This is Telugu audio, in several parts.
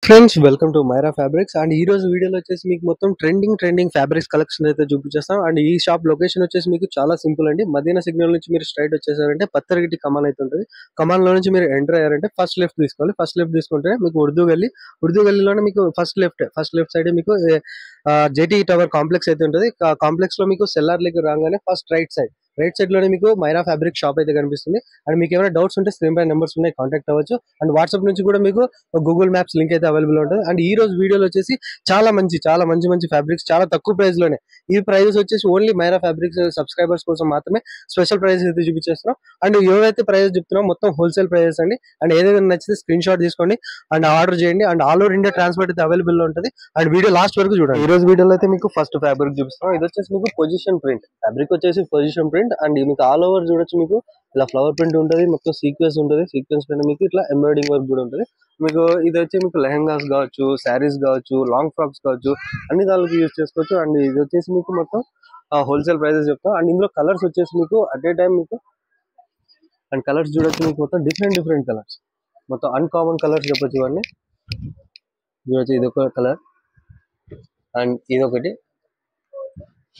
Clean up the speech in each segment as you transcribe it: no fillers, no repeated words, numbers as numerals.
Friends welcome to Myra fabrics and ఈ రోజు వీడియోలో వచ్చేసి మీకు మొత్తం ట్రెండింగ్ ఫ్యాబ్రిక్స్ కలెక్షన్ అయితే చూపించేస్తాం. అండ్ ఈ షాప్ లొకేషన్ వచ్చేసి మీకు చాలా సింపుల్ అండి. మదీనా సిగ్నల్ నుంచి మీరు స్ట్రైట్ వచ్చేసారంటే పత్తరగిట్టి కమాన్ అయితే ఉంటుంది. కమాన్ లో నుంచి మీరు ఎంటర్ అయ్యారంటే ఫస్ట్ లెఫ్ట్ తీసుకోవాలి. ఫస్ట్ లెఫ్ట్ తీసుకుంటే మీకు ఉర్దూ గల్లీలోనే మీకు ఫస్ట్ లెఫ్ట్ సైడ్ మీకు జేటీ టవర్ కాంప్లెక్స్ అయితే ఉంటుంది. కాంప్లెక్స్ లో మీకు సెల్లార్ లెగ్ రాగానే ఫస్ట్ రైట్ సైడ్ లోనే మీకు మైరా ఫ్యాబ్రిక్ షాప్ అయితే కనిపిస్తుంది. అండ్ మీకు ఏమైనా డౌట్స్ ఉంటే స్క్రీన్ పై నెంబర్స్ ఉన్నాయి, కాంటాక్ట్ అవ్వచ్చు. అండ్ వాట్సాప్ నుంచి కూడా మీకు గూగుల్ మ్యాప్స్ లింక్ అయితే అవైలబుల్ ఉంటుంది. అండ్ ఈ రోజు వీడియోలో వచ్చేసి చాలా మంచి ఫ్యాబ్రిక్స్ చాలా తక్కువ ప్రైస్ లోనే. ఈ ప్రైజెస్ వచ్చేసి ఓన్లీ మైరా ఫ్యాబ్రిక్స్ సబ్స్క్రైబర్స్ కోసం మాత్రమే స్పెషల్ ప్రైజెస్ అయితే చూపించేస్తున్నాం. అండ్ ఏవైతే ప్రైజెస్ చెప్తున్నాం మొత్తం హోల్సేల్ ప్రైజెస్ అండి. అండ్ ఏదైనా నచ్చితే స్క్రీన్ షాట్ తీసుకోండి అండ్ ఆర్డర్ చేయండి. And all over India transport అయితే అవైలబుల్ లో ఉంటుంది. అండ్ వీడియో లాస్ట్ వరకు చూడండి. ఈ రోజు వీడియోలో అయితే మీకు ఫస్ట్ ఫ్యాబ్రిక్ చూపిస్తున్నాం. ఇది వచ్చేసి మీకు పొజిషన్ ప్రింట్ ఫ్యాబ్రిక్ వచ్చేసి పొజిషన్ ప్రింట్. అండ్ మీకు ఆల్ ఓవర్ చూడొచ్చు, మీకు ఇలా ఫ్లవర్ ప్రింట్ ఉంటుంది, మొత్తం సీక్వెన్స్ ఉంటుంది. సీక్వెన్స్ పైన మీకు ఇట్లా ఎంబ్రాయిడింగ్ వర్క్ కూడా ఉంటుంది. మీకు ఇది వచ్చి మీకు లెహంగాస్ కావచ్చు, శారీస్ కావచ్చు, లాంగ్ ఫ్రాక్స్ కావచ్చు, అన్ని దానికి యూజ్ చేసుకోవచ్చు. అండ్ ఇది వచ్చేసి మీకు మొత్తం హోల్సేల్ ప్రైజెస్ చెప్తాం. అండ్ ఇందులో కలర్స్ వచ్చేసి మీకు అట్ ఏ టైం మీకు అండ్ కలర్స్ చూడొచ్చు, మీకు మొత్తం డిఫరెంట్ కలర్స్, మొత్తం అన్కామన్ కలర్స్ చెప్పొచ్చు. ఇవన్నీ చూడొచ్చు, ఇది ఒక కలర్ అండ్ ఇదొకటి.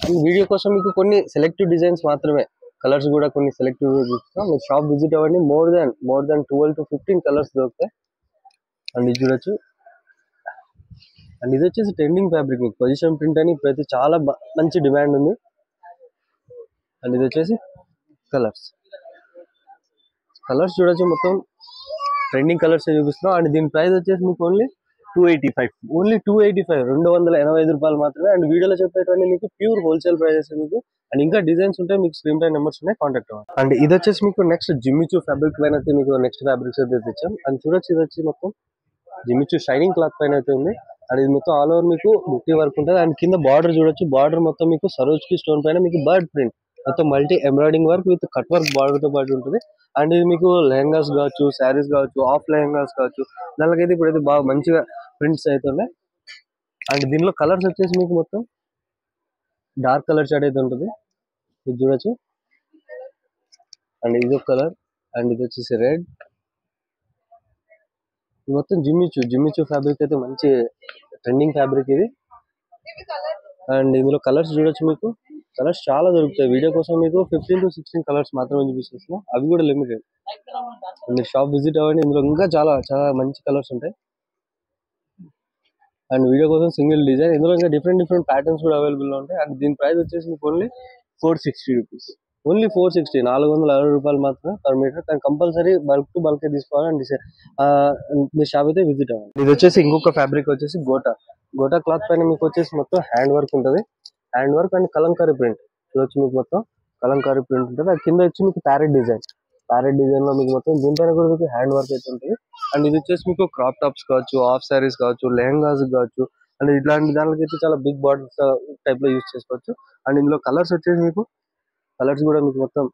అండ్ వీడియో కోసం మీకు కొన్ని సెలెక్టివ్ డిజైన్స్ మాత్రమే, కలర్స్ కూడా కొన్ని సెలెక్టివ్ చూపిస్తాం. మీరు షాప్ విజిట్ అవ్వండి, మోర్ దాన్ 12 to 15 కలర్స్ దొరుకుతాయి. అండ్ ఇది చూడొచ్చు. అండ్ ఇది వచ్చేసి ట్రెండింగ్ ఫ్యాబ్రిక్, మీకు పొజిషన్ ప్రింట్ అని ఇప్పుడైతే చాలా మంచి డిమాండ్ ఉంది. అండ్ ఇది వచ్చేసి కలర్స్ చూడొచ్చు, మొత్తం ట్రెండింగ్ కలర్స్ చూపిస్తున్నాం. అండ్ దీని ప్రైస్ వచ్చేసి మీకు ఓన్లీ 285, 285 రూపాయలు మాత్రమే. అండ్ వీడియోలో చెప్పేటువంటి మీకు ప్యూర్ హోల్సేల్ ప్రైజెస్ మీకు. అండ్ ఇంకా డిజైన్స్ ఉంటాయి, మీకు స్క్రీన్ పై నెంబర్స్ ఉన్నాయి, కాంటాక్ట్ అవ్వండి. అండ్ ఇది వచ్చేసి మీకు నెక్స్ట్ జిమ్మిచూ ఫ్యాబ్రిక్ పైన అయితే మీకు నెక్స్ట్ ఫ్యాబ్రిక్స్ అయితే తెచ్చాం. అండ్ చూడొచ్చు, ఇది వచ్చి మొత్తం జిమ్మిచూ షైనింగ్ క్లాత్ పైన అయితే ఉంది. అండ్ ఇది మొత్తం ఆల్ ఓవర్ మీకు బుట్టి వర్క్ ఉంటుంది. అండ్ కింద బార్డర్ చూడొచ్చు, బార్డర్ మొత్తం మీకు సరోజ్కి స్టోన్ పైన మీకు బర్డ్ ప్రింట్, మొత్తం multi embroidering work with cut work border తో పాటు ఉంటుంది. అండ్ ఇది మీకు లెహంగాస్ కావచ్చు, శారీస్ కావచ్చు, ఆఫ్ లెహంగాస్ కావచ్చు, దానికైతే ఇప్పుడైతే బాగా మంచిగా ప్రింట్స్ అయితే ఉన్నాయి. అండ్ దీనిలో కలర్స్ వచ్చేసి మీకు మొత్తం డార్క్ కలర్ షేడ్ అయితే ఉంటుంది, ఇది చూడొచ్చు. అండ్ ఇది ఒక కలర్, అండ్ ఇది వచ్చేసి రెడ్. మొత్తం జిమ్మిచూ ఫ్యాబ్రిక్ అయితే మంచి ట్రెండింగ్ ఫ్యాబ్రిక్ ఇది. అండ్ ఇందులో కలర్స్ చూడొచ్చు, మీకు కలర్స్ చాలా దొరుకుతాయి. వీడియో కోసం మీకు 15 to 16 కలర్స్ మాత్రమే చూపిస్తున్నాం, అవి కూడా లిమిటెడ్. మీరు షాప్ విజిట్ అవ్వండి, ఇందులో ఇంకా చాలా మంచి కలర్స్ ఉంటాయి. అండ్ వీడియో కోసం సింగిల్ డిజైన్, ఇందులో ఇంకా డిఫరెంట్ ప్యాటర్న్స్ కూడా అవైలబుల్ లో ఉంటాయి. అండ్ దీని ప్రైస్ వచ్చేసి మీకు ఓన్లీ 460 రూపీస్, ఓన్లీ 460, 460 రూపాయలు మాత్రమే పర్ మీటర్. కానీ కంపల్సరీ బల్క్ టు బల్క్ తీసుకోవాలి. అండ్ మీ షాప్ అయితే విజిట్ అవ్వండి. ఇది వచ్చేసి ఇంకొక ఫ్యాబ్రిక్ వచ్చేసి గోటా క్లాత్ పైన మీకు వచ్చేసి మొత్తం హ్యాండ్ వర్క్ ఉంటుంది. Hand work and Kalamkari print చూడొచ్చు, మీకు మొత్తం కలంకారీ ప్రింట్ ఉంటుంది. అది కింద వచ్చి మీకు ప్యారెట్ డిజైన్ లో మీకు మొత్తం దీనిపైన కూడా మీకు హ్యాండ్ వర్క్ అయితే ఉంటుంది. అండ్ ఇది వచ్చేసి మీకు క్రాప్ టాప్స్ కావచ్చు, హాఫ్ శారీస్ కావచ్చు, లెహంగాస్ కావచ్చు, అండ్ ఇట్లాంటి దానికి అయితే చాలా బిగ్ బార్డర్స్ టైప్ లో యూజ్ చేసుకోవచ్చు. అండ్ ఇందులో కలర్స్ వచ్చేసి మీకు కలర్స్ కూడా మీకు మొత్తం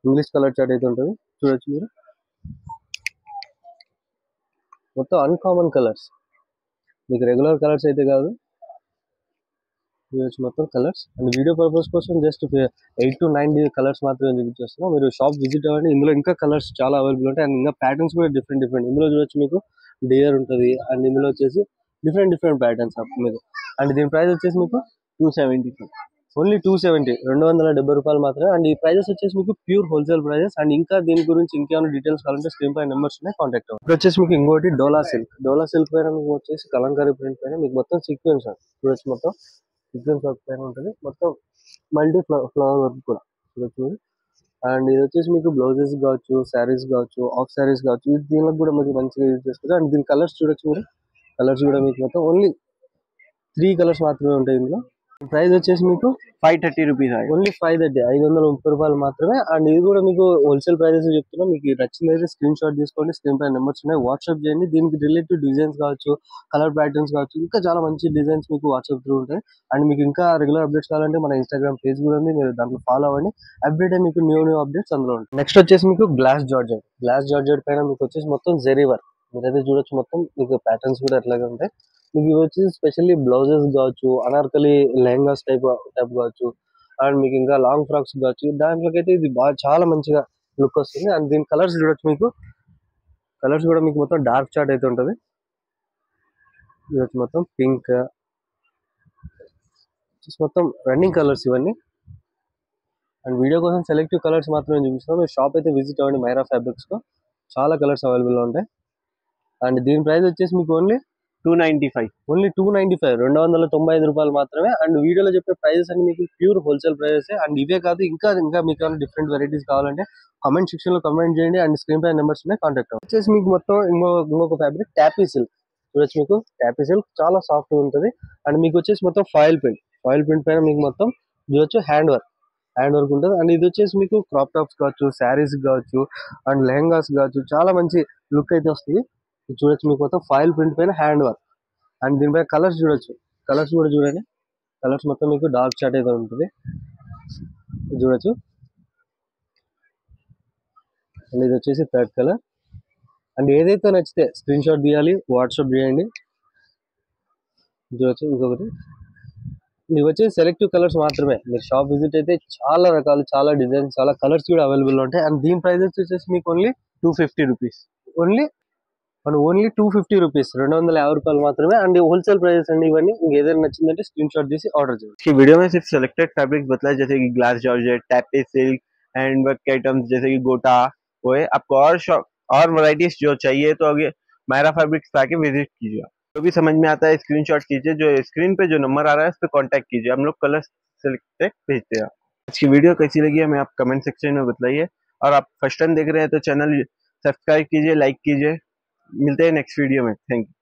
ఇంగ్లీష్ కలర్ చార్ట్ అయితే ఉంటుంది, చూడొచ్చు మీరు. మొత్తం అన్కామన్ కలర్స్, మీకు రెగ్యులర్ కలర్స్ అయితే కాదు, చూడొచ్చు మొత్తం కలర్స్. అండ్ వీడియో పర్పస్ కోసం జస్ట్ 8 to 9 కలర్స్ మాత్రమే చూపించేస్తున్నాం. మీరు షాప్ విజిట్ అవ్వండి, ఇందులో ఇంకా కలర్స్ చాలా అవైలబుల్ ఉంటాయి. అండ్ ఇంకా ప్యాటర్న్స్ కూడా డిఫరెంట్. ఇందులో చూడొచ్చు, మీకు డియర్ ఉంటుంది. అండ్ ఇందులో వచ్చేసి డిఫరెంట్ ప్యాటర్న్స్ మీకు. అండ్ దీని ప్రైస్ వచ్చేసి మీకు 275, ఓన్లీ 270 రూపాయలు మాత్రమే. అండ్ ఈ ప్రైజెస్ వచ్చేసి మీకు ప్యూర్ హోల్సేల్ ప్రైజెస్. అండ్ ఇంకా దీని గురించి ఇంకేమైనా డీటెయిల్స్ కావాలంటే స్క్రీన్ పై నెంబర్స్ ఉన్నాయి, కాంటాక్ట్ అవ్వండి. ఇప్పుడు వచ్చేసి మీకు ఇంకోటి డోలా సిల్క్ పైన మీకు వచ్చేసి కలంకారీ ప్రింట్ పైన మీకు మొత్తం సీక్వెన్స్ చూడొచ్చు, మొత్తం సీక్వెన్స్ వర్క్ పైన ఉంటుంది, మొత్తం మల్టీ ఫ్లవర్ వర్క్ కూడా చూడొచ్చు. అండ్ ఇది వచ్చేసి మీకు బ్లౌజెస్ కావచ్చు, శారీస్ కావచ్చు, ఆఫ్ శారీస్ కావచ్చు, దీనికి కూడా మీకు మంచిగా యూజ్ చేసుకోవచ్చు. అండ్ దీని కలర్స్ చూడొచ్చు మీరు, కలర్స్ కూడా మీకు మొత్తం ఓన్లీ 3 కలర్స్ మాత్రమే ఉంటాయి. ఇందులో ప్రైస్ వచ్చేసి మీకు 530 రూపీస్, ఓన్లీ 530 రూపాయలు మాత్రమే. అండ్ ఇది కూడా మీకు హోల్సేల్ ప్రైజెస్ చెప్తున్నాం. మీకు నచ్చింది అయితే స్క్రీన్ షాట్ తీసుకోండి, స్క్రీన్ పై నెంబర్స్ ఉన్నాయి, వాట్సాప్ చేయండి. దీనికి రిలేటివ్ డిజైన్స్ కావచ్చు, కలర్ ప్యాటర్న్స్ కావచ్చు, ఇంకా చాలా మంచి డిజైన్స్ మీకు వాట్సాప్ త్రూ ఉంటాయి. అండ్ మీకు ఇంకా రెగ్యులర్ అప్డేట్స్ కావాలంటే మన ఇన్స్టాగ్రామ్ పేజ్ కూడా ఉంది, మీరు దాంట్లో ఫాలో అవ్వండి. ఎవ్రీడే మీకు న్యూ అప్డేట్స్ అందులో ఉంటాయి. నెక్స్ట్ వచ్చేసి మీకు గ్లాస్ జార్జెట్ పైన మీకు వచ్చేసి మొత్తం జెరీ వర్క్ మీరైతే చూడొచ్చు, మొత్తం మీకు ప్యాటర్న్స్ కూడా ఎట్లాగే ఉంటాయి. మీకు ఇవి వచ్చేసి స్పెషల్లీ బ్లౌజెస్ కావచ్చు, అనార్కలి లెహంగాస్ టైప్ కావచ్చు, అండ్ మీకు ఇంకా లాంగ్ ఫ్రాక్స్ కావచ్చు, దాంట్లోకైతే ఇది బాగా చాలా మంచిగా లుక్ వస్తుంది. అండ్ దీని కలర్స్ చూడొచ్చు, మీకు కలర్స్ కూడా మీకు మొత్తం డార్క్ చార్ట్ అయితే ఉంటుంది. ఇది వచ్చి మొత్తం పింక్, మొత్తం రన్నింగ్ కలర్స్ ఇవన్నీ. అండ్ వీడియో కోసం సెలెక్టివ్ కలర్స్ మాత్రమే చూపిస్తాం. మీరు షాప్ అయితే విజిట్ అవ్వండి మైరా ఫ్యాబ్రిక్స్ లో, చాలా కలర్స్ అవైలబుల్ ఉంటాయి. అండ్ దీని ప్రైస్ వచ్చేసి మీకు ఓన్లీ 295. ఓన్లీ 295, 295 రూపాయలు మాత్రమే. అండ్ వీడియోలో చెప్పే ప్రైజెస్ అన్ని మీకు ప్యూర్ హోల్సేల్ ప్రైజెస్. అండ్ ఇవే కాదు, ఇంకా మీకు ఏమైనా డిఫరెంట్ వెరైటీస్ కావాలంటే కామెంట్ సెక్షన్ లో కామెంట్ చేయండి. అండ్ స్క్రీన్ పై నెంబర్స్ ఉన్నాయి, కాంటాక్ట్ అవ్వండి. వచ్చేసి మీకు మొత్తం ఇంకొక ఫ్యాబ్రిక్ టాపీ సిల్క్ చూడొచ్చు. మీకు టాపీ సిల్క్ చాలా సాఫ్ట్ ఉంటుంది. అండ్ మీకు వచ్చేసి మొత్తం ఫాయిల్ ప్రింట్ పైన మీకు మొత్తం చూడొచ్చు హ్యాండ్ వర్క్ ఉంటుంది. అండ్ ఇది వచ్చేసి మీకు క్రాప్ టాప్స్ కావచ్చు, శారీస్ కావచ్చు, అండ్ లెహంగాస్ కావచ్చు, చాలా మంచి లుక్ అయితే వస్తుంది. చూడొచ్చు మీకు మొత్తం ఫాయిల్ ప్రింట్ పైన హ్యాండ్ వర్క్. అండ్ దీనిపై కలర్స్ చూడొచ్చు, కలర్స్ కూడా చూడండి. కలర్స్ మొత్తం మీకు డార్క్ షార్ట్ అయితే ఉంటుంది, చూడొచ్చు. అండ్ ఇది వచ్చేసి థర్డ్ కలర్. అండ్ ఏదైతే నచ్చితే స్క్రీన్ షాట్ తీయాలి, వాట్సాప్ చేయండి. చూడొచ్చు ఇంకొకటి. ఇవి వచ్చేసి సెలెక్టివ్ కలర్స్ మాత్రమే. మీరు షాప్ విజిట్ అయితే చాలా రకాలు, చాలా డిజైన్స్, చాలా కలర్స్ కూడా అవైలబుల్ ఉంటాయి. అండ్ దీని ప్రైజెస్ వచ్చేసి మీకు ఓన్లీ 250 rupees. ఓన్లీ 250 రూపీస్, 250 రూపాయలు మాత్రమే. అండ్ హోల్సేల్ ప్రైజెస్ అండి ఇవన్నీ. మీకు ఏదైనా నచ్చిందంటే స్క్రీన్ షాట్ తీసి ఆర్డర్ చేయండి. कि वीडियो में सिर्फ सिलेक्टेड फैब्रिक्स बताया, जैसे कि ग्लास जॉर्जेट, टैपे सिल्क, हैंड वर्क के आइटम्स जैसे कि गोटा वो है। आपको और वैरायटीज जो चाहिए तो आगे मायरा फैब्रिक्स पे आके विजिट कीजिए। जो भी समझ में आता है स्क्रीनशॉट कीजिए, जो स्क्रीन पे जो नंबर आ रहा है उस पर कॉन्टैक्ट कीजिए, हम लोग कलर सेलेक्ट भेजते हैं। आज की वीडियो कैसी लगी हमें आप कमेंट सेक्शन में बताइए, और आप फर्स्ट टाइम देख रहे हैं तो चैनल सब्सक्राइब कीजिए, लाइक कीजिए। मिलते हैं नेक्स्ट वीडियो में। Thank you.